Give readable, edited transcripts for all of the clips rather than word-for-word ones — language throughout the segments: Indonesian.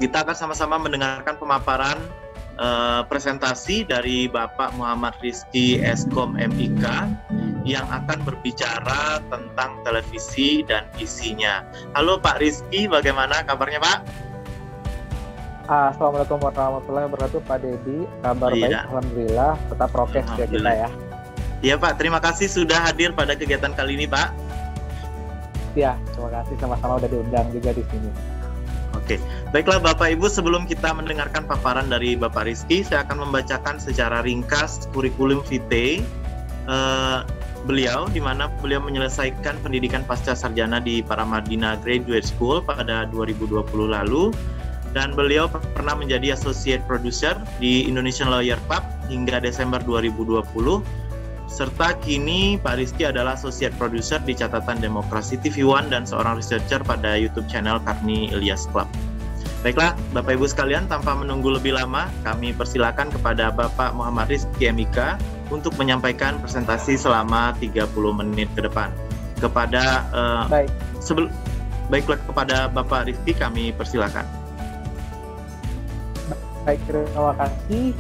Kita akan sama-sama mendengarkan pemaparan presentasi dari Bapak Muhammad Rizky Eskom MIK yang akan berbicara tentang televisi dan isinya. Halo Pak Rizky, bagaimana kabarnya Pak? Assalamualaikum warahmatullahi wabarakatuh Pak Dedi. Kabar baik, alhamdulillah. Tetap prokes ya kita ya. Iya Pak, terima kasih sudah hadir pada kegiatan kali ini Pak. Ya, terima kasih, sama-sama udah diundang juga di sini. Oke, baiklah Bapak Ibu, sebelum kita mendengarkan paparan dari Bapak Rizky, saya akan membacakan secara ringkas kurikulum vitae beliau, di mana beliau menyelesaikan pendidikan pasca sarjana di Paramadina Graduate School pada 2020 lalu, dan beliau pernah menjadi Associate Producer di Indonesian Lawyer Club hingga Desember 2020, serta kini Pak Rizky adalah Associate Producer di Catatan Demokrasi TV One dan seorang researcher pada YouTube channel Karni Ilyas Club. Baiklah, Bapak Ibu sekalian, tanpa menunggu lebih lama, kami persilakan kepada Bapak Muhammad Rizky MIK untuk menyampaikan presentasi selama 30 menit ke depan. Baiklah, kepada Bapak Rizky kami persilakan. Baik, terima kasih.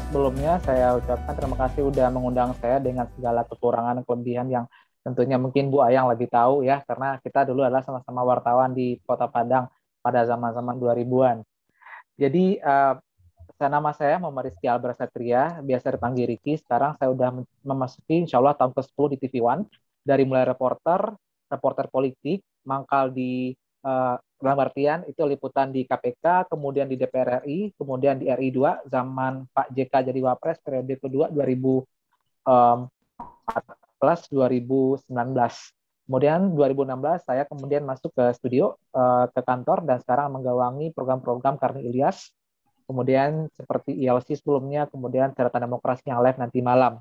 Sebelumnya saya ucapkan terima kasih sudah mengundang saya dengan segala kekurangan dan kelebihan yang tentunya mungkin Bu Ayang lebih tahu ya, karena kita dulu adalah sama-sama wartawan di Kota Padang pada zaman-zaman 2000-an. Jadi nama saya Muhammad Rizky Albert Satria, biasa dipanggil Ricky. Sekarang saya sudah memasuki insya Allah tahun ke-10 di TV One, dari mulai reporter politik, mangkal di dalam artian itu liputan di KPK, kemudian di DPR RI, kemudian di RI 2 zaman Pak JK jadi Wapres periode kedua 2014-2019. Kemudian 2016 saya kemudian masuk ke studio, ke kantor, dan sekarang menggawangi program-program Karni Ilyas, kemudian seperti ILC sebelumnya, kemudian Catatan Demokrasi yang live nanti malam.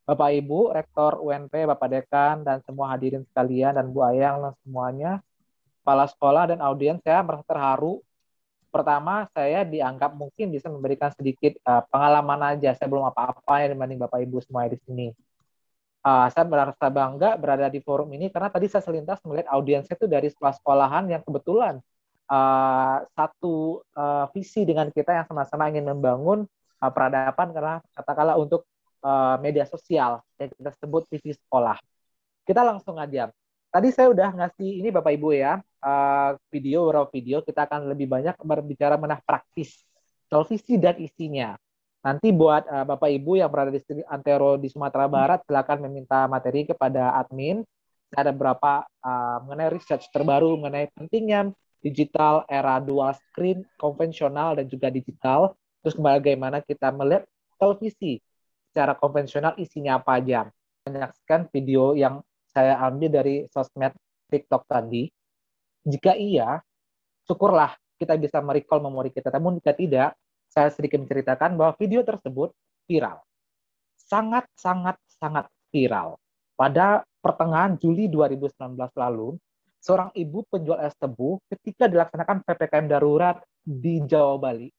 Bapak Ibu, Rektor UNP, Bapak Dekan, dan semua hadirin sekalian, dan Bu Ayang dan semuanya, kepala sekolah dan audiens, saya merasa terharu. Pertama, saya dianggap mungkin bisa memberikan sedikit pengalaman aja. Saya belum apa-apa ya dibanding Bapak Ibu semua di sini. Saya merasa bangga berada di forum ini karena tadi saya selintas melihat audiensnya itu dari sekolah-sekolahan yang kebetulan satu visi dengan kita yang sama-sama ingin membangun peradaban, karena katakanlah untuk media sosial yang kita sebut TV sekolah. Kita langsung aja. Tadi saya udah ngasih ini Bapak Ibu ya, beberapa video, kita akan lebih banyak berbicara mengenai praktis televisi dan isinya. Nanti buat Bapak Ibu yang berada di Antero di Sumatera Barat, silakan meminta materi kepada admin. Saya ada beberapa mengenai research terbaru mengenai pentingnya digital era dual screen, konvensional dan juga digital. Terus bagaimana kita melihat televisi secara konvensional isinya apa aja. Menyaksikan video yang saya ambil dari sosmed TikTok tadi. Jika iya, syukurlah kita bisa merecall memori kita. Namun jika tidak, saya sedikit menceritakan bahwa video tersebut viral. Sangat viral. Pada pertengahan Juli 2019 lalu, seorang ibu penjual es tebu ketika dilaksanakan PPKM darurat di Jawa Bali,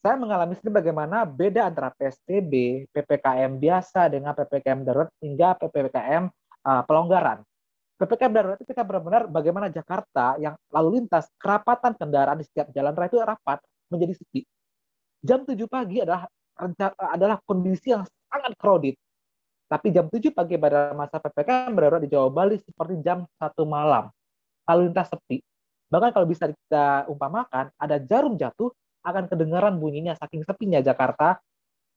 saya mengalami sendiri bagaimana beda antara PSBB, PPKM biasa dengan PPKM darurat hingga PPKM pelonggaran. PPKM darurat itu kita benar-benar bagaimana Jakarta yang lalu lintas, kerapatan kendaraan di setiap jalan raya itu rapat menjadi sepi. Jam 7 pagi adalah kondisi yang sangat crowded. Tapi jam 7 pagi pada masa PPKM darurat di Jawa Bali seperti jam 1 malam. Lalu lintas sepi. Bahkan kalau bisa kita umpamakan, ada jarum jatuh, akan kedengaran bunyinya saking sepinya Jakarta,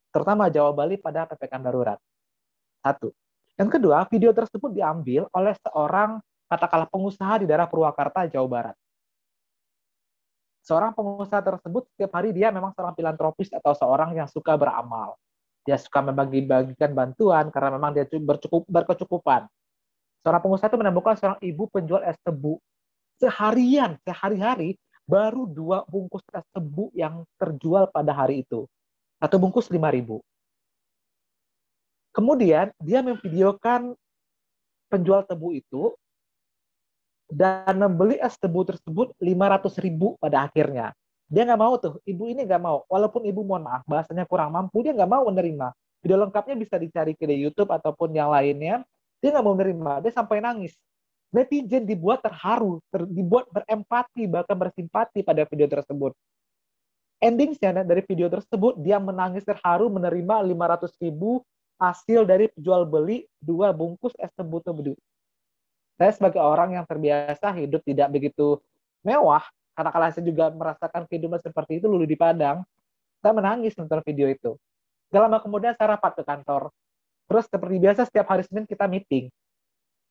terutama Jawa Bali pada PPKM darurat. Satu. Yang kedua, video tersebut diambil oleh seorang katakanlah pengusaha di daerah Purwakarta, Jawa Barat. Seorang pengusaha tersebut setiap hari dia memang seorang filantropis atau seorang yang suka beramal. Dia suka membagi-bagikan bantuan karena memang dia berkecukupan. Seorang pengusaha itu menemukan seorang ibu penjual es tebu. Sehari-hari, baru 2 bungkus es tebu yang terjual pada hari itu. 1 bungkus 5.000. Kemudian dia memvideokan penjual tebu itu dan membeli es tebu tersebut 500.000 pada akhirnya. Dia nggak mau tuh, ibu ini nggak mau. Walaupun ibu mohon maaf, bahasanya kurang mampu, dia nggak mau menerima. Video lengkapnya bisa dicari ke YouTube ataupun yang lainnya. Dia nggak mau menerima, dia sampai nangis. Netizen dibuat terharu, dibuat berempati, bahkan bersimpati pada video tersebut. Endingnya dari video tersebut, dia menangis terharu menerima 500.000 hasil dari jual beli 2 bungkus es tebu-tebu. Saya sebagai orang yang terbiasa hidup tidak begitu mewah, katakanlah saya juga merasakan kehidupan seperti itu dulu di Padang, saya menangis nonton video itu. Gak lama kemudian saya rapat ke kantor. Terus seperti biasa setiap hari Senin kita meeting.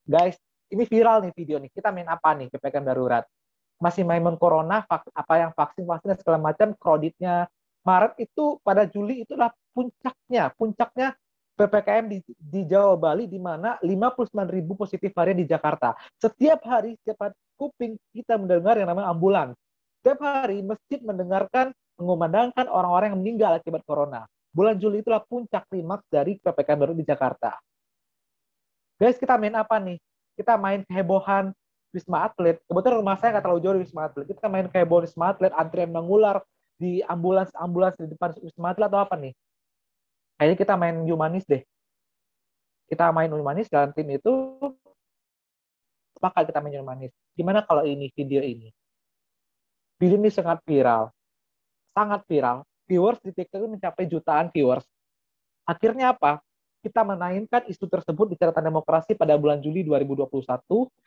Guys, ini viral nih video nih. Kita main apa nih PPKM darurat? Masih main corona, apa yang vaksin dan segala macam, kreditnya Maret itu pada Juli itulah puncaknya PPKM di Jawa Bali, di mana 59.000 positif varian di Jakarta. Setiap hari kuping kita mendengar yang namanya ambulans. Setiap hari masjid mengumandangkan orang-orang yang meninggal akibat corona. Bulan Juli itulah puncak klimaks dari PPKM baru di Jakarta. Guys, kita main apa nih? Kita main kehebohan Wisma Atlet. Kebetulan rumah saya nggak terlalu jauh di Wisma Atlet. Kita main kehebohan Wisma Atlet, antrian mengular di ambulans di depan Wisma Atlet atau apa nih? Kayaknya kita main humanis deh. Kita main humanis dalam tim itu, maka kita main humanis. Gimana kalau video ini? Video ini sangat viral. Viewers di TikTok mencapai jutaan viewers. Akhirnya apa? Kita menaikkan isu tersebut di catatan demokrasi pada bulan Juli 2021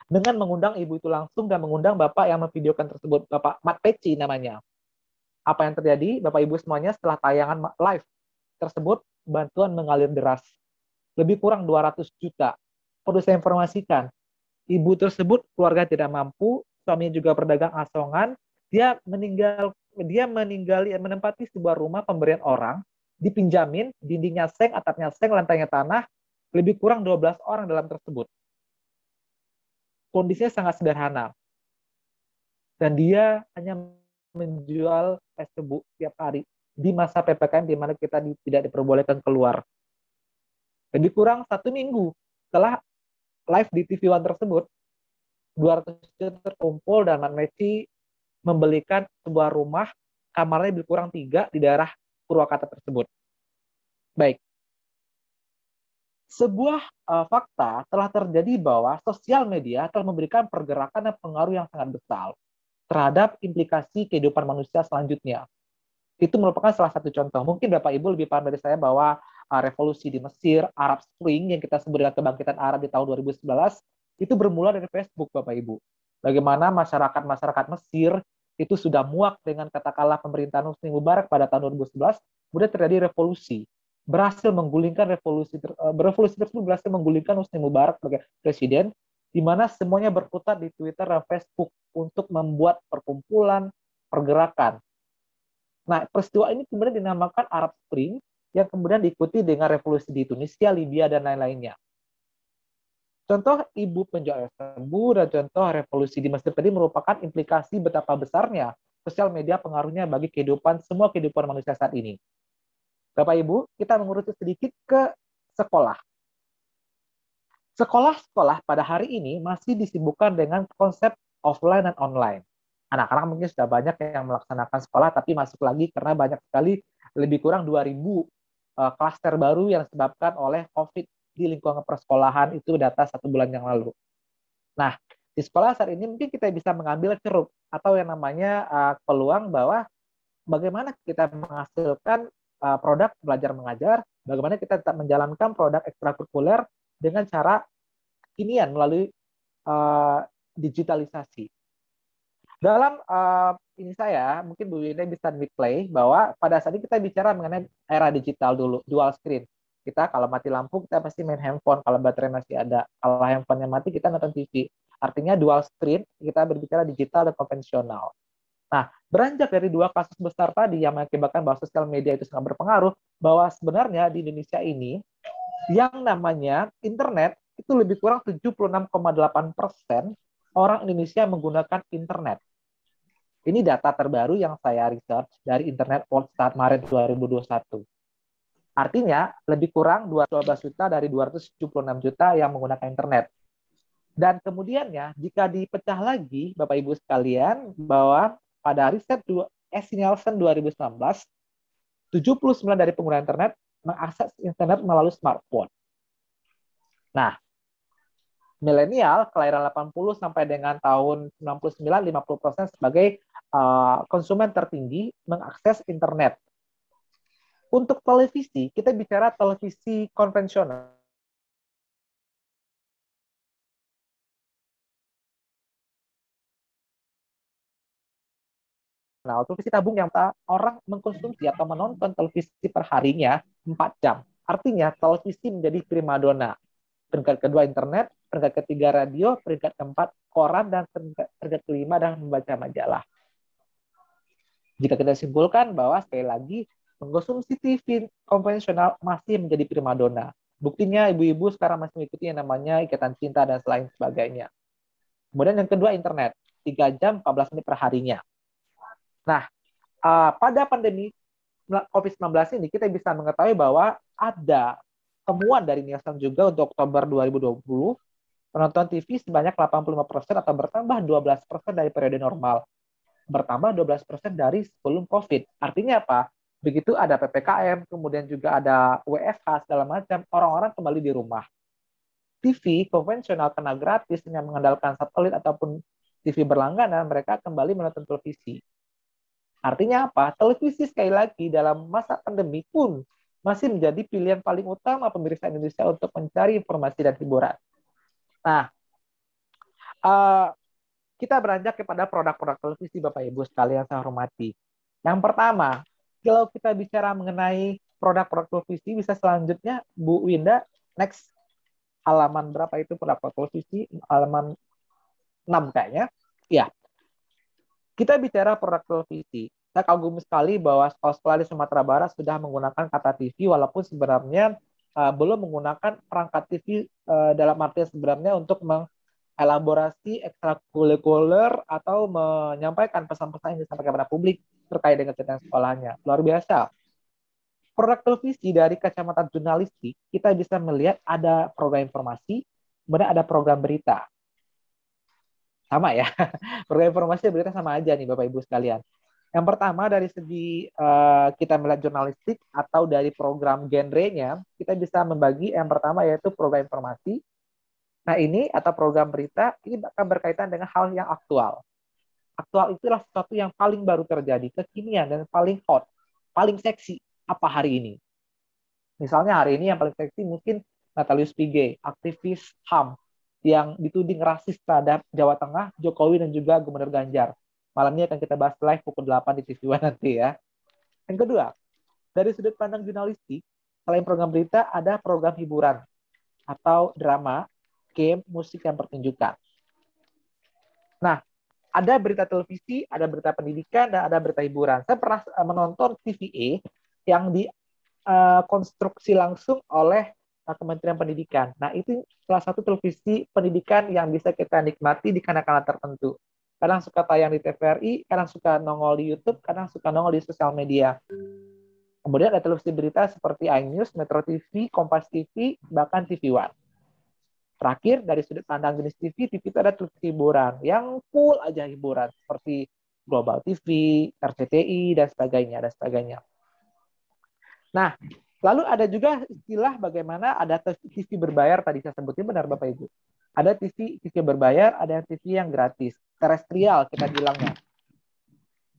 dengan mengundang ibu itu langsung dan mengundang bapak yang memvideokan tersebut, Bapak Mat Peci namanya. Apa yang terjadi, Bapak Ibu semuanya, setelah tayangan live tersebut, bantuan mengalir deras. Lebih kurang 200 juta. Perlu saya informasikan, ibu tersebut keluarga tidak mampu, suaminya juga pedagang asongan, dia menempati sebuah rumah pemberian orang, dipinjamin, dindingnya seng, atapnya seng, lantainya tanah, lebih kurang 12 orang dalam tersebut. Kondisinya sangat sederhana. Dan dia hanya menjual es tebu tiap hari di masa PPKM di mana kita tidak diperbolehkan keluar. Lebih kurang 1 minggu setelah live di TV One tersebut, 200 juta terkumpul dan Mat Peci membelikan sebuah rumah, kamarnya lebih kurang 3 di daerah Purwakarta tersebut. Baik. Sebuah fakta telah terjadi bahwa sosial media telah memberikan pergerakan dan pengaruh yang sangat besar terhadap implikasi kehidupan manusia selanjutnya. Itu merupakan salah satu contoh. Mungkin Bapak Ibu lebih paham dari saya bahwa revolusi di Mesir, Arab Spring yang kita sebut dengan kebangkitan Arab di tahun 2011, itu bermula dari Facebook, Bapak Ibu. Bagaimana masyarakat Mesir itu sudah muak dengan katakanlah pemerintahan Husni Mubarak pada tahun 2011, kemudian terjadi revolusi. Revolusi tersebut berhasil menggulingkan Husni Mubarak sebagai presiden, di mana semuanya berputar di Twitter dan Facebook untuk membuat perkumpulan, pergerakan. Nah, peristiwa ini kemudian dinamakan Arab Spring, yang kemudian diikuti dengan revolusi di Tunisia, Libya, dan lain-lainnya. Contoh ibu penjual es tebu dan contoh revolusi di Mesir tadi merupakan implikasi betapa besarnya sosial media pengaruhnya bagi semua kehidupan manusia saat ini. Bapak Ibu, kita mengurusi sedikit ke sekolah. Sekolah-sekolah pada hari ini masih disibukkan dengan konsep offline dan online. Anak-anak mungkin sudah banyak yang melaksanakan sekolah, tapi masuk lagi karena banyak sekali, lebih kurang 2.000 klaster baru yang disebabkan oleh COVID di lingkungan persekolahan, itu data 1 bulan yang lalu. Nah, di sekolah saat ini mungkin kita bisa mengambil ceruk atau yang namanya peluang bahwa bagaimana kita menghasilkan produk belajar mengajar, bagaimana kita tetap menjalankan produk ekstrakurikuler dengan cara kekinian melalui digitalisasi. Dalam ini saya, mungkin Bu Winda bisa replay bahwa pada saat ini kita bicara mengenai era digital dulu, dual screen. Kita kalau mati lampu, kita pasti main handphone. Kalau baterai masih ada, kalau handphonenya mati, kita nonton TV. Artinya dual screen, kita berbicara digital dan konvensional. Nah, beranjak dari 2 kasus besar tadi yang mengakibatkan bahwa sosial media itu sangat berpengaruh, bahwa sebenarnya di Indonesia ini, yang namanya internet, itu lebih kurang 76,8% orang Indonesia menggunakan internet. Ini data terbaru yang saya research dari Internet Watch saat Maret 2021. Artinya, lebih kurang 12 juta dari 276 juta yang menggunakan internet. Dan kemudiannya, jika dipecah lagi, Bapak Ibu sekalian, bahwa pada riset S. Nielsen 2019, 79% dari pengguna internet mengakses internet melalui smartphone. Nah, milenial kelahiran 80 sampai dengan tahun 99, 50% sebagai konsumen tertinggi mengakses internet. Untuk televisi, kita bicara televisi konvensional. Nah, televisi tabung yang orang mengkonsumsi atau menonton televisi perharinya 4 jam. Artinya, televisi menjadi primadona. Peringkat kedua internet, peringkat ketiga radio, peringkat keempat koran, dan peringkat kelima adalah membaca majalah. Jika kita simpulkan bahwa sekali lagi mengkonsumsi TV konvensional masih menjadi primadona. Buktinya ibu-ibu sekarang masih mengikuti yang namanya Ikatan Cinta dan selain sebagainya. Kemudian yang kedua internet, 3 jam 14 menit per harinya. Nah, pada pandemi COVID-19 ini kita bisa mengetahui bahwa ada temuan dari Nielsen juga untuk Oktober 2020, penonton TV sebanyak 85% atau bertambah 12% dari periode normal. Bertambah 12% dari sebelum COVID. Artinya apa? Begitu ada PPKM, kemudian juga ada WFH, segala macam, orang-orang kembali di rumah. TV konvensional kena gratis dengan mengandalkan satelit ataupun TV berlangganan, mereka kembali menonton televisi. Artinya apa? Televisi sekali lagi dalam masa pandemi pun masih menjadi pilihan paling utama pemirsa Indonesia untuk mencari informasi dan hiburan. Nah, kita beranjak kepada produk-produk televisi, Bapak Ibu sekalian saya hormati. Yang pertama, kalau kita bicara mengenai produk-produk televisi, bisa selanjutnya Bu Winda, next halaman berapa itu produk televisi? Halaman 6 kayaknya. Ya. Kita bicara produk televisi. Saya kagum sekali bahwa sekolah-sekolah di Sumatera Barat sudah menggunakan kata TV, walaupun sebenarnya belum menggunakan perangkat TV dalam arti sebenarnya untuk mengelaborasi ekstrakurikuler atau menyampaikan pesan-pesan yang disampaikan kepada publik terkait dengan kegiatan sekolahnya. Luar biasa. Produk televisi dari kacamata jurnalistik, kita bisa melihat ada program informasi, kemudian ada program berita. Sama ya, program informasi dan berita sama aja nih Bapak Ibu sekalian. Yang pertama dari segi kita melihat jurnalistik atau dari program genrenya, kita bisa membagi yang pertama yaitu program informasi. Nah ini atau program berita, ini akan berkaitan dengan hal yang aktual. Aktual itulah sesuatu yang paling baru terjadi, kekinian dan paling hot, paling seksi apa hari ini. Misalnya hari ini yang paling seksi mungkin Natalius Pige, aktivis HAM, yang dituding rasis terhadap Jawa Tengah, Jokowi dan juga Gubernur Ganjar. Malam ini akan kita bahas live pukul 8 di TV One nanti ya. Yang kedua, dari sudut pandang jurnalistik, selain program berita, ada program hiburan atau drama, game, musik, dan pertunjukan. Nah, ada berita televisi, ada berita pendidikan, dan ada berita hiburan. Saya pernah menonton TVA yang dikonstruksi langsung oleh Kementerian Pendidikan. Nah, itu salah satu televisi pendidikan yang bisa kita nikmati di kanal-kanal tertentu. Kadang suka tayang di TVRI, kadang suka nongol di YouTube, kadang suka nongol di sosial media. Kemudian ada televisi berita seperti iNews, Metro TV, Kompas TV, bahkan TV One. Terakhir, dari sudut pandang jenis TV, TV itu ada televisi hiburan yang full aja hiburan, seperti Global TV, RCTI, dan sebagainya, dan sebagainya. Nah, lalu ada juga istilah bagaimana ada TV berbayar, tadi saya sebutin benar Bapak Ibu. Ada TV berbayar, ada TV yang gratis. Terestrial kita bilangnya.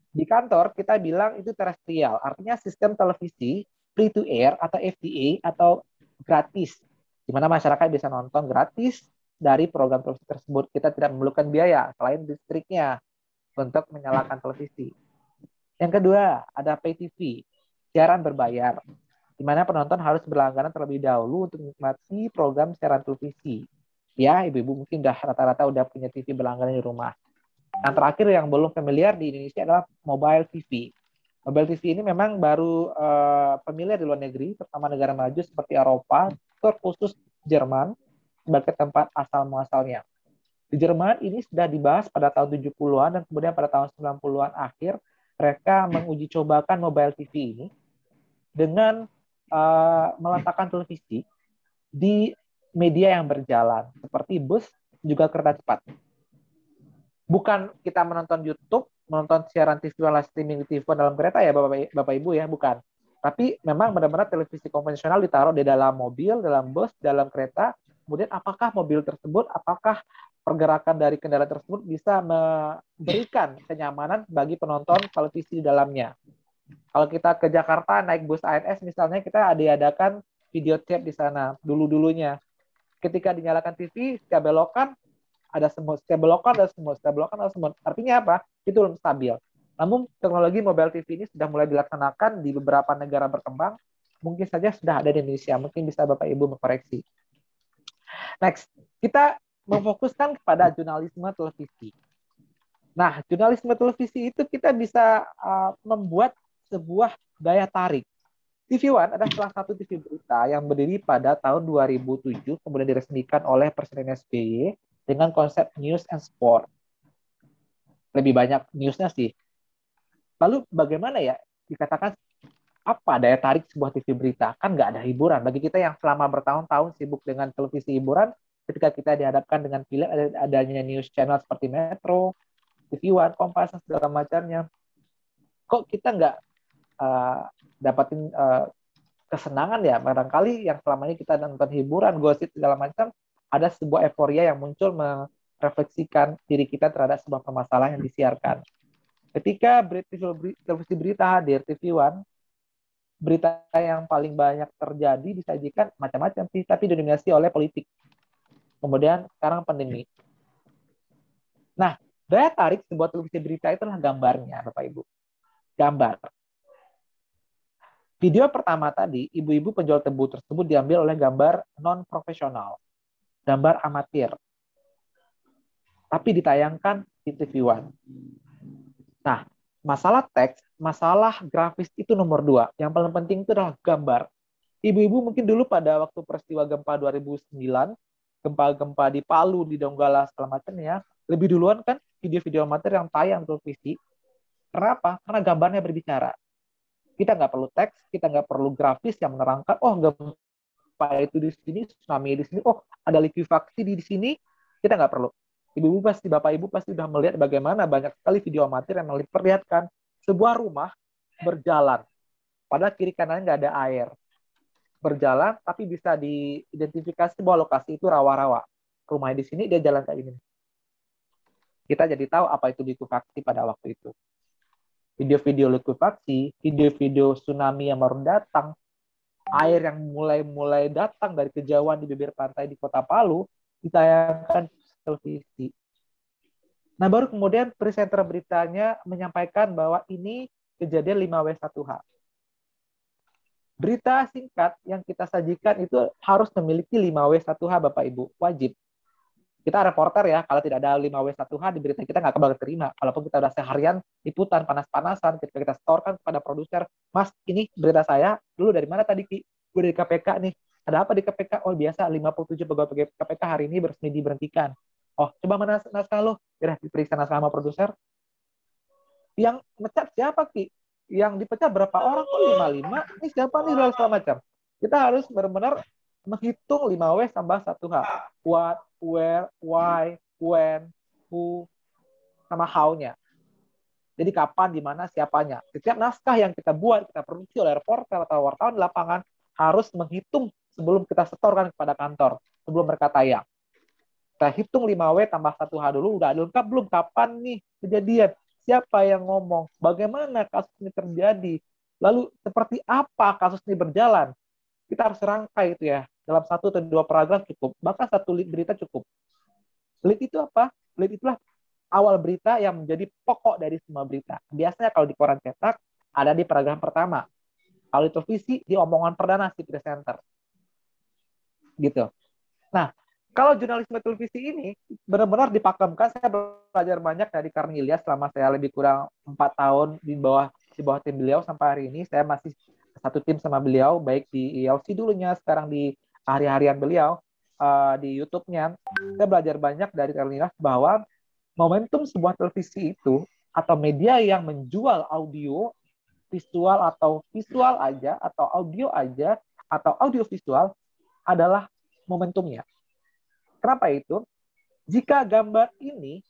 Di kantor kita bilang itu terestrial, artinya sistem televisi free to air atau FTA atau gratis, di mana masyarakat bisa nonton gratis dari program televisi tersebut. Kita tidak memerlukan biaya selain listriknya untuk menyalakan televisi. Yang kedua, ada pay TV, siaran berbayar, di mana penonton harus berlangganan terlebih dahulu untuk menikmati program siaran televisi. Ya, ibu-ibu mungkin rata-rata udah punya TV berlangganan di rumah. Yang terakhir yang belum familiar di Indonesia adalah mobile TV. Mobile TV ini memang baru familiar di luar negeri, terutama negara maju seperti Eropa, terkhusus Jerman sebagai tempat asal muasalnya. Di Jerman ini sudah dibahas pada tahun 70-an dan kemudian pada tahun 90-an akhir mereka menguji cobakan mobile TV ini dengan meletakkan televisi di media yang berjalan seperti bus juga kereta cepat. Bukan kita menonton YouTube, menonton siaran TV live streaming di TV dalam kereta ya Bapak Ibu ya, bukan. Tapi memang benar-benar televisi konvensional ditaruh di dalam mobil, dalam bus, dalam kereta Kemudian apakah pergerakan dari kendaraan tersebut bisa memberikan kenyamanan bagi penonton televisi di dalamnya. Kalau kita ke Jakarta naik bus ANS misalnya, kita diadakan video tape di sana dulu-dulunya. Ketika dinyalakan TV, setiap belokan ada semut, setiap belokan ada semut, setiap belokan ada semut. Artinya apa? Itu belum stabil. Namun teknologi mobile TV ini sudah mulai dilaksanakan di beberapa negara berkembang, mungkin saja sudah ada di Indonesia. Mungkin bisa Bapak Ibu mengkoreksi. Next, kita memfokuskan kepada jurnalisme televisi. Nah, jurnalisme televisi itu kita bisa membuat sebuah daya tarik. TV One adalah salah satu TV berita yang berdiri pada tahun 2007, kemudian diresmikan oleh Presiden SBY dengan konsep news and sport. Lebih banyak newsnya sih. Lalu bagaimana ya dikatakan apa daya tarik sebuah TV berita? Kan nggak ada hiburan. Bagi kita yang selama bertahun-tahun sibuk dengan televisi hiburan, ketika kita dihadapkan dengan pilihan adanya news channel seperti Metro, TV One, Kompas, dan segala macamnya, kok kita nggak dapatin kesenangan ya? Barangkali yang selama ini kita nonton hiburan, gosip, segala macam, ada sebuah euforia yang muncul merefleksikan diri kita terhadap sebuah permasalahan yang disiarkan. Ketika televisi berita hadir, TV One, berita yang paling banyak terjadi disajikan macam-macam sih, tapi didominasi oleh politik. Kemudian sekarang pandemi. Nah, daya tarik sebuah televisi berita itu adalah gambarnya, Bapak Ibu. Gambar. Video pertama tadi, ibu-ibu penjual tebu tersebut diambil oleh gambar non-profesional, gambar amatir, tapi ditayangkan di TV One. Nah, masalah teks, masalah grafis itu nomor 2. Yang paling penting itu adalah gambar. Ibu-ibu mungkin dulu pada waktu peristiwa gempa 2009, gempa-gempa di Palu, di Donggala, segala macam ya, lebih duluan kan video-video amatir yang tayang di televisi. Kenapa? Karena gambarnya berbicara. Kita nggak perlu teks, kita nggak perlu grafis yang menerangkan, oh gempa itu di sini, tsunami di sini, oh ada likuifaksi di sini, kita nggak perlu. Ibu-ibu pasti, Bapak Ibu pasti sudah melihat bagaimana banyak sekali video amatir yang memperlihatkan sebuah rumah berjalan, padahal kiri kanannya nggak ada air. Berjalan, tapi bisa diidentifikasi bahwa lokasi itu rawa-rawa. Rumahnya di sini, dia jalan kayak gini. Kita jadi tahu apa itu likuifaksi pada waktu itu. Video-video likuifaksi, video-video tsunami yang baru datang, air yang mulai datang dari kejauhan di bibir pantai di Kota Palu, ditayangkan televisi. Nah, baru kemudian presenter beritanya menyampaikan bahwa ini kejadian 5W1H. Berita singkat yang kita sajikan itu harus memiliki 5W1H, Bapak Ibu, wajib. Kita reporter ya, kalau tidak ada 5W1H di berita kita nggak bakal terima. Walaupun kita udah seharian liputan panas-panasan, ketika kita setorkan kepada produser, Mas, ini berita saya, dulu dari mana tadi, Ki? Gue dari KPK nih. Ada apa di KPK? Oh, biasa 57 pegawai KPK hari ini resmi diberhentikan. Oh, coba mana naskah lo? Ya, diperiksa naskah sama produser. Yang mecat siapa, Ki? Yang dipecat berapa orang? Kok 55? Ini siapa nih? Segala macam. Kita harus benar-benar menghitung 5W tambah 1H. What, where, why, when, who, sama how-nya. Jadi kapan, di mana, siapanya. Setiap naskah yang kita buat, kita produksi oleh reporter atau wartawan di lapangan, harus menghitung sebelum kita setorkan kepada kantor, sebelum mereka tayang. Kita hitung 5W tambah 1H dulu, udah lengkap belum? Kapan nih kejadian? Siapa yang ngomong? Bagaimana kasus ini terjadi? Lalu seperti apa kasus ini berjalan? Kita harus rangkai itu ya. Dalam 1 atau 2 paragraf cukup. Bahkan 1 lead berita cukup. Lead itu apa? Lead itulah awal berita yang menjadi pokok dari semua berita. Biasanya kalau di koran cetak, ada di paragraf pertama. Kalau di televisi, di omongan perdana si presenter. Gitu. Nah, kalau jurnalisme televisi ini benar-benar dipakemkan, saya belajar banyak dari Karni Ilyas selama saya lebih kurang 4 tahun di bawah tim beliau sampai hari ini. Saya masih satu tim sama beliau, baik di ILC dulunya, sekarang di hari-harian beliau, di YouTube-nya. Saya belajar banyak dari Karni Ilyas bahwa momentum sebuah televisi itu, atau media yang menjual audio, visual atau visual aja, atau audio aja, atau audio visual, adalah momentumnya. Kenapa itu? Jika gambar ini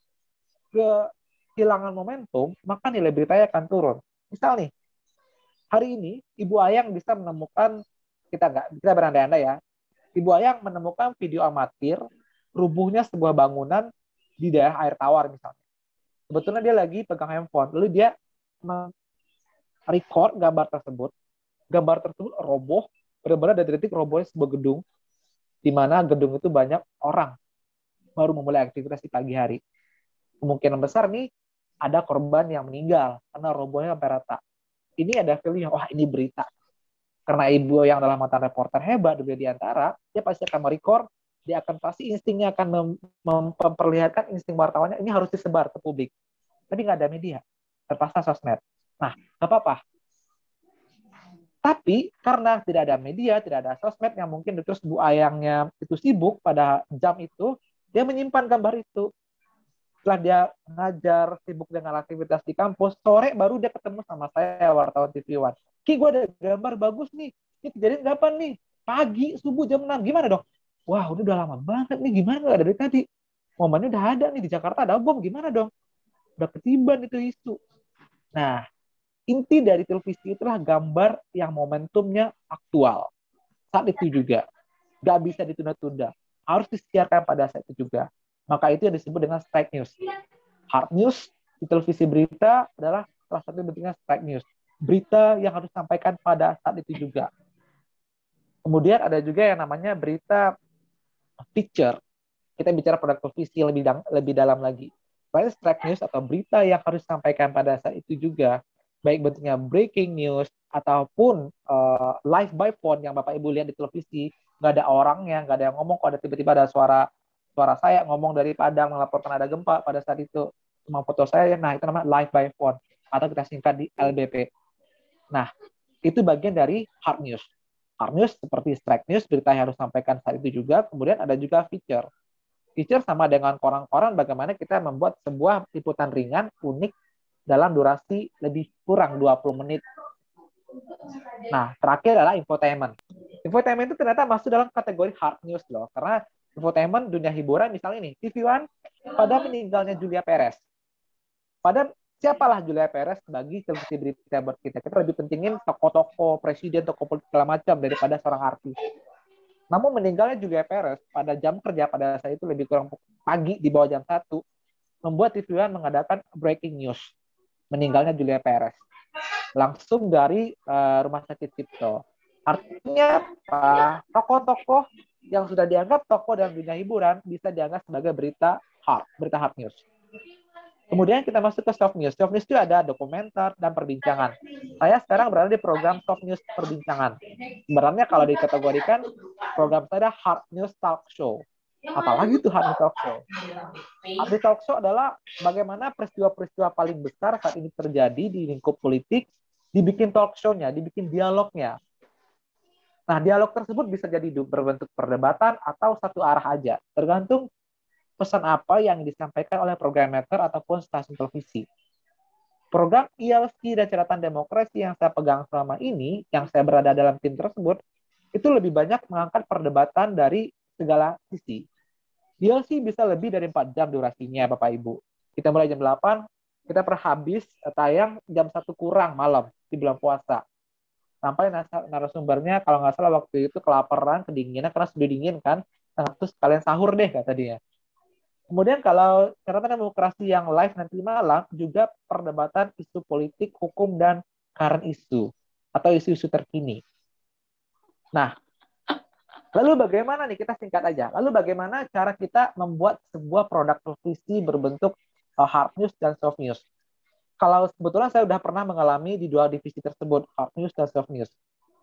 kehilangan momentum, maka nilai beritanya akan turun. Misal nih, hari ini Ibu Ayang bisa menemukan, kita berandai-andai ya, Ibu Ayang menemukan video amatir rubuhnya sebuah bangunan di daerah air tawar misalnya. Sebetulnya dia lagi pegang handphone, lalu dia record gambar tersebut. Gambar tersebut roboh, benar-benar dari detik robohnya sebuah gedung, di mana gedung itu banyak orang baru memulai aktivitas di pagi hari. Kemungkinan besar nih ada korban yang meninggal karena robohnya sampai rata. Ini ada feeling, wah ini berita. Karena ibu yang adalah mantan reporter hebat di antara, dia pasti akan merecord, dia akan pasti instingnya akan memperlihatkan insting wartawannya, ini harus disebar ke publik. Tapi nggak ada media, terpaksa sosmed. Nah, nggak apa-apa. Tapi karena tidak ada media, tidak ada sosmed yang mungkin terus Bu Ayangnya itu sibuk pada jam itu, dia menyimpan gambar itu. Setelah dia ngajar, sibuk dengan aktivitas di kampus, sore baru dia ketemu sama saya, wartawan TV One. Ki, gue ada gambar bagus nih. Ini kejadian kapan nih? Pagi, subuh jam 6. Gimana dong? Wah, udah lama banget nih. Gimana? Gak ada dari tadi. Momennya udah ada nih. Di Jakarta ada bom. Gimana dong? Udah ketiban itu isu. Nah, inti dari televisi itulah gambar yang momentumnya aktual. Saat itu juga. Gak bisa ditunda-tunda. Harus disiarkan pada saat itu juga. Maka itu yang disebut dengan strike news. Hard news di televisi berita adalah salah satu bentuknya strike news. Berita yang harus disampaikan pada saat itu juga. Kemudian ada juga yang namanya berita feature. Kita bicara produk televisi lebih dalam lagi. Selain strike news atau berita yang harus disampaikan pada saat itu juga, baik bentuknya breaking news ataupun live by phone yang Bapak Ibu lihat di televisi, nggak ada orangnya, nggak ada yang ngomong, kok ada tiba-tiba ada suara saya ngomong dari Padang melaporkan ada gempa pada saat itu, cuma foto saya, nah itu namanya live by phone atau kita singkat di LBP. Nah, itu bagian dari hard news. Hard news seperti strike news, berita yang harus disampaikan saat itu juga. Kemudian ada juga feature. Feature sama dengan koran-koran, bagaimana kita membuat sebuah liputan ringan, unik, dalam durasi lebih kurang 20 menit. Nah, terakhir adalah infotainment. Infotainment itu ternyata masuk dalam kategori hard news loh, karena infotainment dunia hiburan misalnya nih, TV One pada meninggalnya Julia Perez. Pada siapalah Julia Perez bagi televisi berita buat kita? Kita lebih pentingin tokoh-tokoh presiden, tokoh politik segala macam daripada seorang artis. Namun meninggalnya Julia Perez pada jam kerja pada saat itu lebih kurang pagi di bawah jam 1, membuat TV One mengadakan breaking news. Meninggalnya Julia Perez. Langsung dari Rumah Sakit Cipto. Artinya apa? Tokoh-tokoh yang sudah dianggap tokoh dalam dunia hiburan bisa dianggap sebagai berita hard news. Kemudian kita masuk ke soft news. Soft news itu ada dokumenter dan perbincangan. Saya sekarang berada di program soft news perbincangan. Sebenarnya kalau dikategorikan, program saya hard news talk show. Apalagi itu hard news talk show. Hard news talk show adalah bagaimana peristiwa-peristiwa paling besar saat ini terjadi di lingkup politik, dibikin talk show-nya, dibikin dialognya. Nah, dialog tersebut bisa jadi berbentuk perdebatan atau satu arah aja, tergantung pesan apa yang disampaikan oleh programmator ataupun stasiun televisi. Program ILC dan catatan demokrasi yang saya pegang selama ini, yang saya berada dalam tim tersebut, itu lebih banyak mengangkat perdebatan dari segala sisi. ILC bisa lebih dari 4 jam durasinya, Bapak Ibu. Kita mulai jam 8, kita habis tayang jam 1 kurang malam di bulan puasa. Sampai narasumbernya kalau nggak salah waktu itu kelaparan, kedinginan, karena sudah dingin kan, terus kalian sahur deh kata dia. Kemudian kalau catatan demokrasi yang live nanti malam juga perdebatan isu politik, hukum, dan current issue atau isu-isu terkini. Nah, lalu bagaimana nih, kita singkat aja. Lalu bagaimana cara kita membuat sebuah produk televisi berbentuk hard news dan soft news? Kalau sebetulnya saya sudah pernah mengalami di 2 divisi tersebut, hard news dan soft news.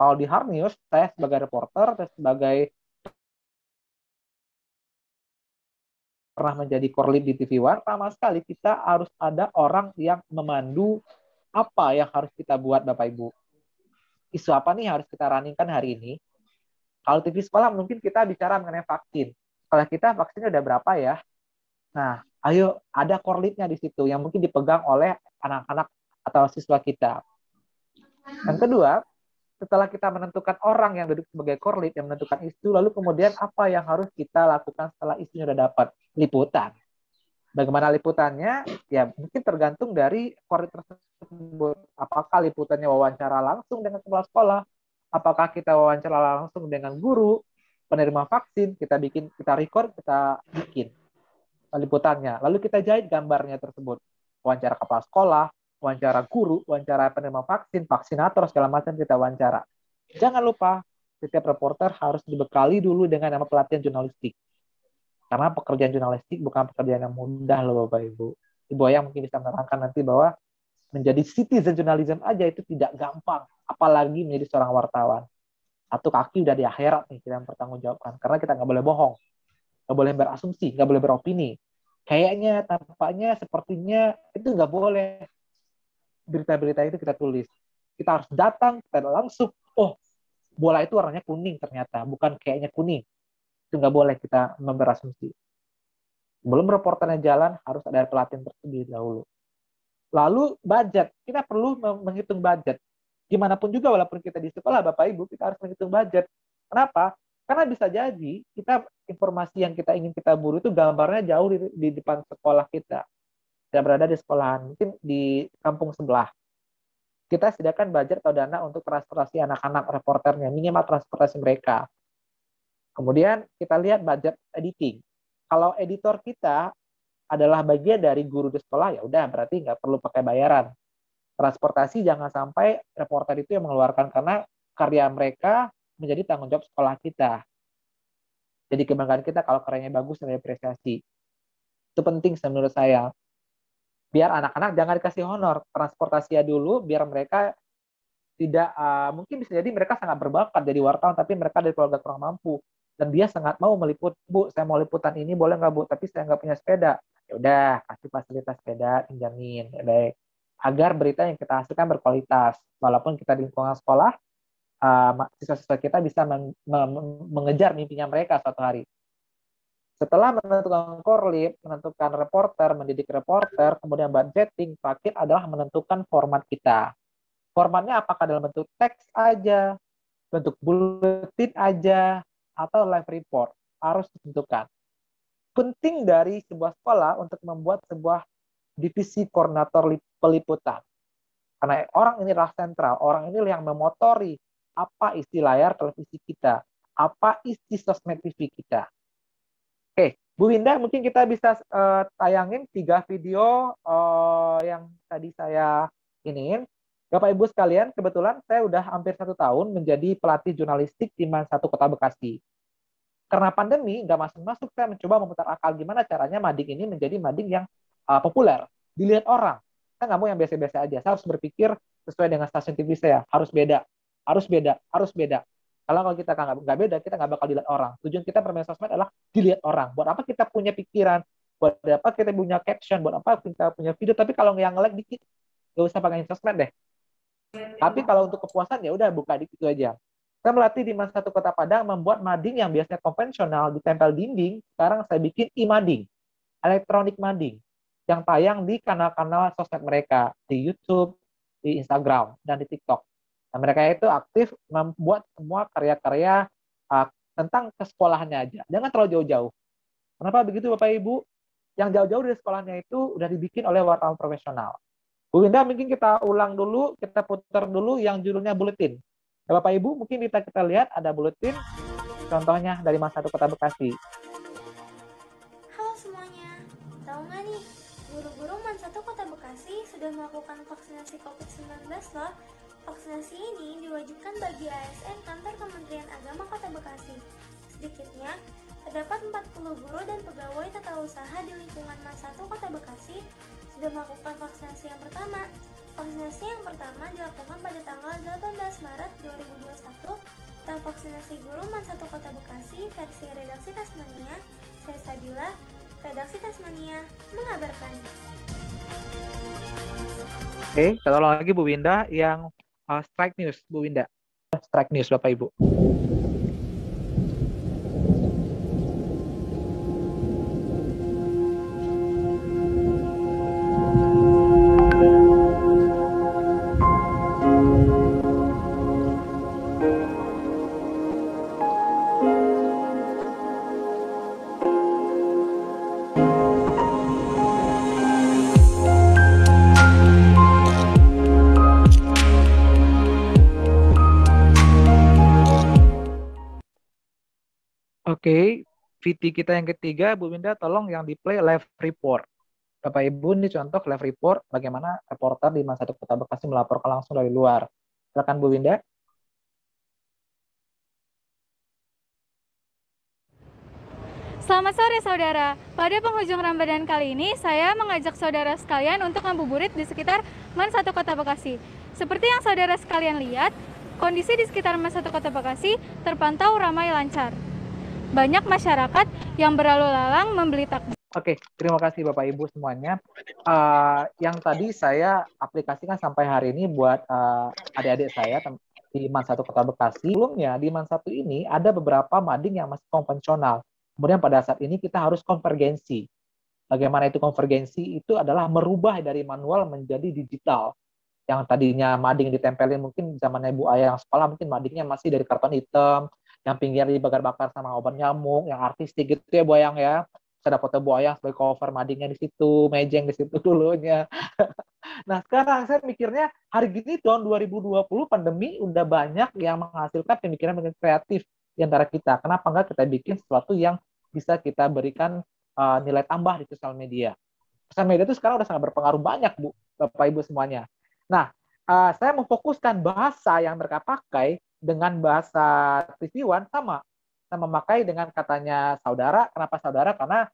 Kalau di hard news, saya sebagai reporter dan sebagai pernah menjadi core lead di TV One, pertama sekali kita harus ada orang yang memandu apa yang harus kita buat, Bapak Ibu. Isu apa nih harus kita runningkan hari ini? Kalau TV sekolah mungkin kita bicara mengenai vaksin. Kalau kita vaksinnya udah berapa ya? Nah, ayo ada core lead-nya di situ yang mungkin dipegang oleh anak-anak atau siswa kita. Yang kedua, setelah kita menentukan orang yang duduk sebagai core lead yang menentukan isu, lalu kemudian apa yang harus kita lakukan setelah isunya sudah dapat? Liputan. Bagaimana liputannya? Ya mungkin tergantung dari core lead tersebut. Apakah liputannya wawancara langsung dengan kepala sekolah? Apakah kita wawancara langsung dengan guru? penerima vaksin, kita bikin, kita record, kita bikin liputannya. Lalu kita jahit gambarnya tersebut. Wawancara kepala sekolah, wawancara guru, wawancara penerima vaksin, vaksinator, segala macam kita wawancara. Jangan lupa, setiap reporter harus dibekali dulu dengan nama pelatihan jurnalistik. Karena pekerjaan jurnalistik bukan pekerjaan yang mudah loh Bapak Ibu. Ibu Ayang mungkin bisa menerangkan nanti bahwa menjadi citizen journalism aja itu tidak gampang. Apalagi menjadi seorang wartawan. Satu kaki udah di akhirat nih kita yang bertanggungjawabkan. Karena kita nggak boleh bohong. Nggak boleh berasumsi, nggak boleh beropini. Kayaknya, tampaknya, sepertinya, itu nggak boleh. Berita-berita itu kita tulis. Kita harus datang, kita langsung, oh, bola itu warnanya kuning ternyata, bukan kayaknya kuning. Itu nggak boleh kita berasumsi. Sebelum reporternya jalan, harus ada pelatihan tersebut dahulu. Lalu budget, kita perlu menghitung budget. Gimana pun juga, walaupun kita di sekolah, Bapak Ibu, kita harus menghitung budget. Kenapa? Karena bisa jadi kita informasi yang kita ingin kita buru itu gambarnya jauh di depan sekolah kita. Tidak berada di sekolahan, mungkin di kampung sebelah. Kita sediakan budget atau dana untuk transportasi anak-anak reporternya, minimal transportasi mereka. Kemudian kita lihat budget editing. Kalau editor kita adalah bagian dari guru di sekolah, ya udah berarti nggak perlu pakai bayaran. Transportasi jangan sampai reporter itu yang mengeluarkan, karena karya mereka menjadi tanggung jawab sekolah kita. Jadi kebanggaan kita kalau karyanya bagus dan diapresiasi. Itu penting menurut saya. Biar anak-anak jangan dikasih honor, transportasi dulu, biar mereka tidak, mungkin bisa jadi mereka sangat berbakat jadi wartawan, tapi mereka dari keluarga kurang mampu. Dan dia sangat mau meliput, Bu, saya mau liputan ini, boleh nggak Bu? Tapi saya nggak punya sepeda. Ya udah, kasih fasilitas sepeda, pinjamin. Ya baik. Agar berita yang kita hasilkan berkualitas. Walaupun kita di lingkungan sekolah, siswa-siswa kita bisa mengejar mimpinya mereka suatu hari. Setelah menentukan korlip, menentukan reporter, mendidik reporter, kemudian budgeting, terakhir adalah menentukan format kita. Formatnya apakah dalam bentuk teks aja, bentuk buletin aja, atau live report, harus ditentukan. Penting dari sebuah sekolah untuk membuat sebuah divisi koordinator peliputan. Karena orang ini adalah sentral, orang ini yang memotori apa isi layar televisi kita, apa isi sosmed TV kita. Oke, Bu Winda, mungkin kita bisa tayangin 3 video yang tadi saya iniin. Bapak Ibu sekalian, kebetulan saya udah hampir 1 tahun menjadi pelatih jurnalistik di MAN 1 Kota Bekasi. Karena pandemi, nggak masuk-masuk, saya mencoba memutar akal gimana caranya mading ini menjadi mading yang populer, dilihat orang. Saya nggak mau yang biasa-biasa aja, saya harus berpikir sesuai dengan stasiun TV saya, harus beda. Kalau kita nggak beda, kita nggak bakal dilihat orang. Tujuan kita bermain sosmed adalah dilihat orang. Buat apa kita punya pikiran? Buat apa kita punya caption? Buat apa kita punya video? Tapi kalau yang nge-like dikit, nggak usah pakai sosmed deh. Tapi kalau untuk kepuasan, ya udah buka dikit itu aja. Saya melatih di MAN 1 Kota Padang membuat mading yang biasanya konvensional ditempel dinding. Sekarang saya bikin e-mading, elektronik mading, yang tayang di kanal-kanal sosmed mereka, di YouTube, di Instagram, dan di TikTok. Nah, mereka itu aktif membuat semua karya-karya tentang kesekolahannya aja. Jangan terlalu jauh-jauh. Kenapa begitu Bapak Ibu? Yang jauh-jauh dari sekolahnya itu udah dibikin oleh wartawan profesional. Bu Winda, mungkin kita ulang dulu, kita putar dulu yang judulnya buletin. Ya, Bapak Ibu, mungkin kita lihat ada buletin, contohnya dari MAN 1 Kota Bekasi. Halo semuanya, tahu nggak nih, guru-guru MAN 1 Kota Bekasi sudah melakukan vaksinasi COVID-19 loh. Vaksinasi ini diwajibkan bagi ASN kantor Kementerian Agama Kota Bekasi. Sedikitnya, terdapat 40 guru dan pegawai tata usaha di lingkungan MAN 1 Kota Bekasi sudah melakukan vaksinasi yang pertama. Vaksinasi yang pertama dilakukan pada tanggal 18 Maret 2021 tentang vaksinasi guru MAN 1 Kota Bekasi versi Redaksi Tasmania. Saya Sabila, Redaksi Tasmania, mengabarkan. Oke, kita ulang lagi Bu Winda yang Strike News, Bu Winda. Strike News, Bapak Ibu. Oke, VT kita yang ketiga, Bu Winda, tolong yang di play live report. Bapak Ibu, ini contoh live report bagaimana reporter di Masa Satu Kota Bekasi melaporkan langsung dari luar. Silakan Bu Winda. Selamat sore saudara. Pada penghujung Ramadan kali ini, saya mengajak saudara sekalian untuk ngabuburit di sekitar Man Satu Kota Bekasi. Seperti yang saudara sekalian lihat, kondisi di sekitar Man Satu Kota Bekasi terpantau ramai lancar. Banyak masyarakat yang berlalu lalang membeli takjil. Oke, terima kasih Bapak Ibu semuanya. Yang tadi saya aplikasikan sampai hari ini buat adik-adik saya di Man Satu Kota Bekasi. Sebelumnya di Man Satu ini ada beberapa mading yang masih konvensional. Kemudian pada saat ini kita harus konvergensi. Bagaimana itu konvergensi? Itu adalah merubah dari manual menjadi digital. Yang tadinya mading ditempelin mungkin zamannya Bu Ayah yang sekolah mungkin madingnya masih dari karton hitam, yang pinggir dibakar-bakar sama obat nyamuk, yang artistik gitu ya Bu Ayang ya. Ada foto Bu Ayang sebagai cover madingnya di situ, mejeng di situ dulunya. Nah sekarang saya mikirnya hari gini tahun 2020 pandemi udah banyak yang menghasilkan pemikiran kreatif di antara kita. Kenapa enggak kita bikin sesuatu yang bisa kita berikan nilai tambah di sosial media. Sosial media itu sekarang udah sangat berpengaruh banyak Bu, Bapak Ibu semuanya. Nah, saya memfokuskan bahasa yang mereka pakai dengan bahasa TV One sama memakai dengan katanya saudara. Kenapa saudara? Karena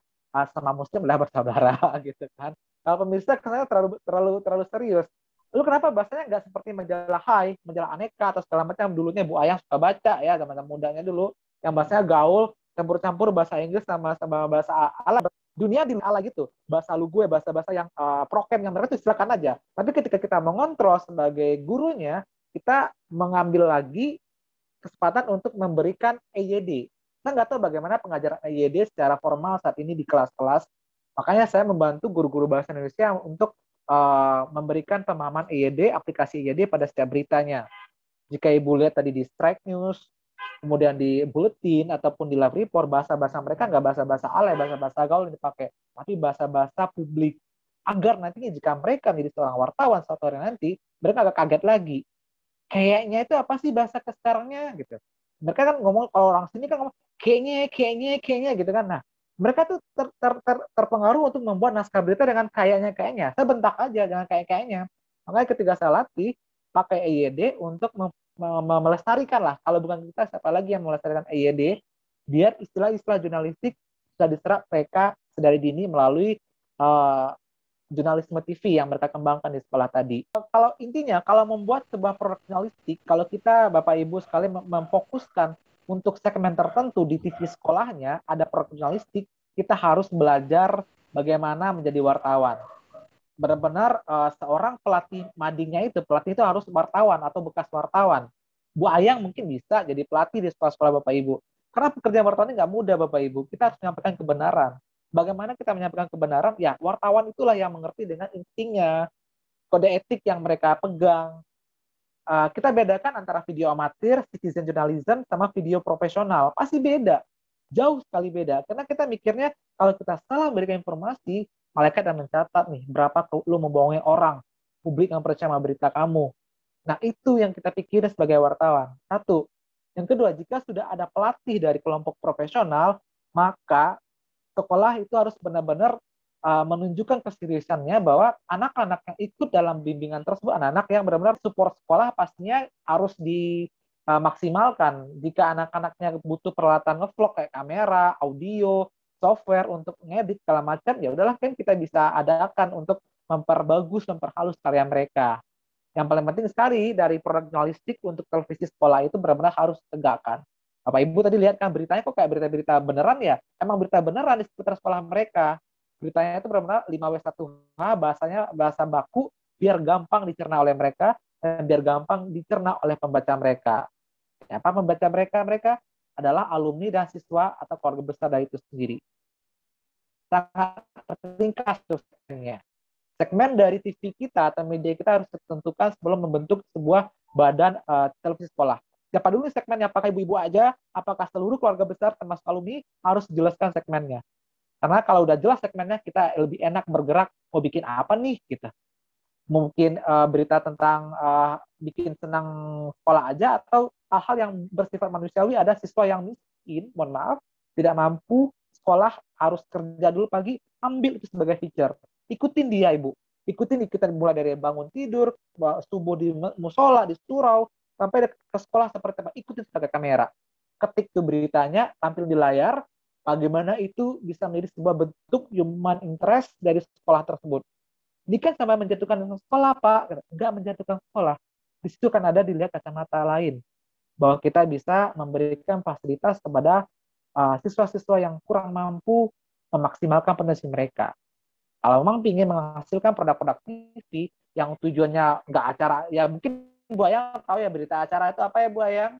sama Muslim adalah bersaudara gitu kan. Kalau pemirsa karena terlalu serius. Lalu kenapa bahasanya nggak seperti majalah Hai, majalah Aneka atau segala macam dulunya Bu Ayang suka baca ya zaman mudanya dulu yang bahasanya gaul campur-campur bahasa Inggris sama bahasa Arab. Dunia di ala gitu, bahasa lu gue, bahasa-bahasa yang prokem yang mereka itu silakan aja. Tapi ketika kita mengontrol sebagai gurunya, kita mengambil lagi kesempatan untuk memberikan EYD. Saya nggak tahu bagaimana pengajaran EYD secara formal saat ini di kelas-kelas. Makanya saya membantu guru-guru bahasa Indonesia untuk memberikan pemahaman EYD, aplikasi EYD pada setiap beritanya. Jika Ibu lihat tadi di Strike News, kemudian di bulletin ataupun di live report, bahasa-bahasa mereka nggak bahasa-bahasa alay, bahasa-bahasa gaul yang dipakai, tapi bahasa-bahasa publik. Agar nantinya jika mereka menjadi seorang wartawan suatu hari nanti, mereka agak kaget lagi. Kayaknya itu apa sih bahasa sekarangnya gitu. Mereka kan ngomong, kalau orang sini kan ngomong kayaknya gitu kan. Nah, mereka tuh terpengaruh untuk membuat naskah berita dengan kayaknya. Saya bentak aja dengan kayaknya. Makanya ketika saya latih, pakai EYD untuk melestarikan lah. Kalau bukan kita, siapa lagi yang melestarikan EYD? Biar istilah-istilah jurnalistik sudah diserap mereka sedari dini melalui jurnalisme TV yang mereka kembangkan di sekolah tadi. Kalau intinya, kalau membuat sebuah produk jurnalistik, kalau kita Bapak Ibu sekali memfokuskan untuk segmen tertentu di TV sekolahnya, ada produk jurnalistik, kita harus belajar bagaimana menjadi wartawan. Benar-benar seorang pelatih madingnya pelatih itu harus wartawan atau bekas wartawan. Bu Ayang mungkin bisa jadi pelatih di sekolah-sekolah Bapak Ibu. Karena pekerjaan wartawan ini nggak mudah Bapak Ibu. Kita harus menyampaikan kebenaran. Bagaimana kita menyampaikan kebenaran? Ya, wartawan itulah yang mengerti dengan instingnya, kode etik yang mereka pegang. Kita bedakan antara video amatir, citizen journalism, sama video profesional. Pasti beda. Jauh sekali beda. Karena kita mikirnya, kalau kita salah memberikan informasi, malaikat akan mencatat nih, berapa lu membohongi orang, publik yang percaya sama berita kamu. Nah, itu yang kita pikir sebagai wartawan. Satu. Yang kedua, jika sudah ada pelatih dari kelompok profesional, maka sekolah itu harus benar-benar menunjukkan keseriusannya bahwa anak-anak yang ikut dalam bimbingan tersebut, anak-anak yang benar-benar support sekolah pastinya harus dimaksimalkan. Jika anak-anaknya butuh peralatan ngevlog kayak kamera, audio, software untuk ngedit segala macam, ya udahlah kan kita bisa adakan untuk memperbagus, memperhalus karya mereka. Yang paling penting sekali dari produk jurnalistik untuk televisi sekolah itu benar-benar harus tegakkan. Bapak Ibu tadi lihat kan beritanya kok kayak berita-berita beneran ya? Emang berita beneran di sekitar sekolah mereka. Beritanya itu benar-benar 5W1H, bahasanya bahasa baku, biar gampang dicerna oleh mereka, dan biar gampang dicerna oleh pembaca mereka. Siapa pembaca mereka? Mereka adalah alumni dan siswa atau keluarga besar dari itu sendiri. Sangat ringkas segmennya. Segmen dari TV kita atau media kita harus ditentukan sebelum membentuk sebuah badan televisi sekolah. Siapa dulu segmennya? Apakah ibu-ibu aja? Apakah seluruh keluarga besar termasuk alumni? Harus jelaskan segmennya. Karena kalau udah jelas segmennya, kita lebih enak bergerak. Mau bikin apa nih kita? Mungkin berita tentang bikin senang sekolah aja, atau hal-hal yang bersifat manusiawi. Ada siswa yang miskin, mohon maaf, Tidak mampu, sekolah harus kerja dulu pagi, ambil itu sebagai feature. Ikutin dia, Ibu. Ikutin kita mulai dari bangun tidur, subuh di musola, di surau, sampai ke sekolah seperti apa. Ikutin sebagai kamera. Ketik tuh beritanya, tampil di layar, bagaimana itu bisa menjadi sebuah bentuk human interest dari sekolah tersebut. Ini kan sama menjatuhkan sekolah, Pak. Enggak menjatuhkan sekolah. Di situ kan ada dilihat kacamata lain. Bahwa kita bisa memberikan fasilitas kepada siswa-siswa yang kurang mampu memaksimalkan potensi mereka. Kalau memang ingin menghasilkan produk-produk TV yang tujuannya nggak acara, ya mungkin Bu Ayang tahu ya berita acara itu apa ya Bu Ayang?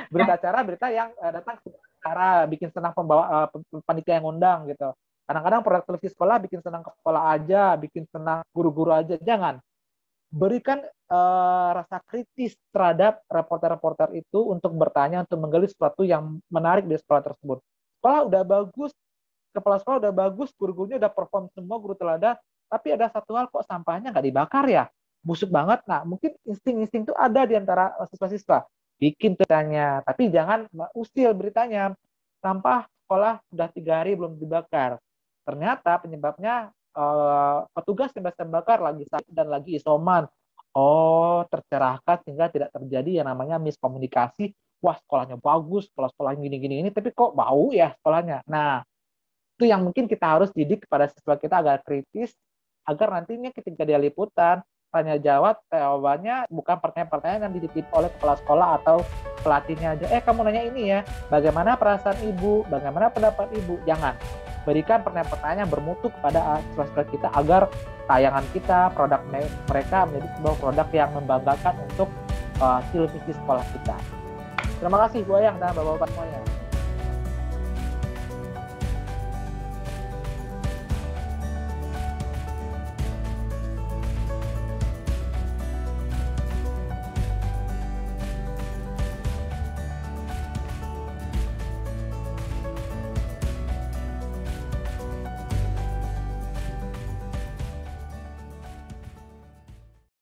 Berita acara, berita yang datang acara, bikin senang pembawa panitia yang undang gitu. Kadang-kadang produk televisi sekolah bikin senang kepala aja, bikin senang guru-guru aja. Jangan. Berikan rasa kritis terhadap reporter-reporter itu untuk bertanya, untuk menggali sesuatu yang menarik di sekolah tersebut. Sekolah udah bagus, kepala sekolah udah bagus, guru-gurunya udah perform semua, guru teladan, tapi ada satu hal, kok sampahnya nggak dibakar ya? Busuk banget. Nah, mungkin insting-insting itu ada di antara siswa-siswa. Bikin beritanya, tapi jangan usil beritanya. Sampah sekolah sudah 3 hari belum dibakar. Ternyata penyebabnya petugas yang bakar lagi sakit dan lagi isoman. Oh, tercerahkan sehingga tidak terjadi yang namanya miskomunikasi. Wah, sekolahnya bagus, sekolah gini-gini ini, tapi kok bau ya sekolahnya. Nah, itu yang mungkin kita harus didik kepada siswa kita agar kritis, agar nantinya ketika dia liputan, tanya jawab, jawabannya bukan pertanyaan-pertanyaan yang dititip oleh kepala sekolah atau pelatihnya aja. Kamu nanya ini ya, bagaimana perasaan ibu, bagaimana pendapat ibu? Jangan. Berikan pertanyaan-pertanyaan yang bermutu kepada siswa-siswa kita agar tayangan kita, produk mereka menjadi sebuah produk yang membanggakan untuk televisi sekolah kita. Terima kasih Bu Ayang dan Bapak-Bapak semuanya.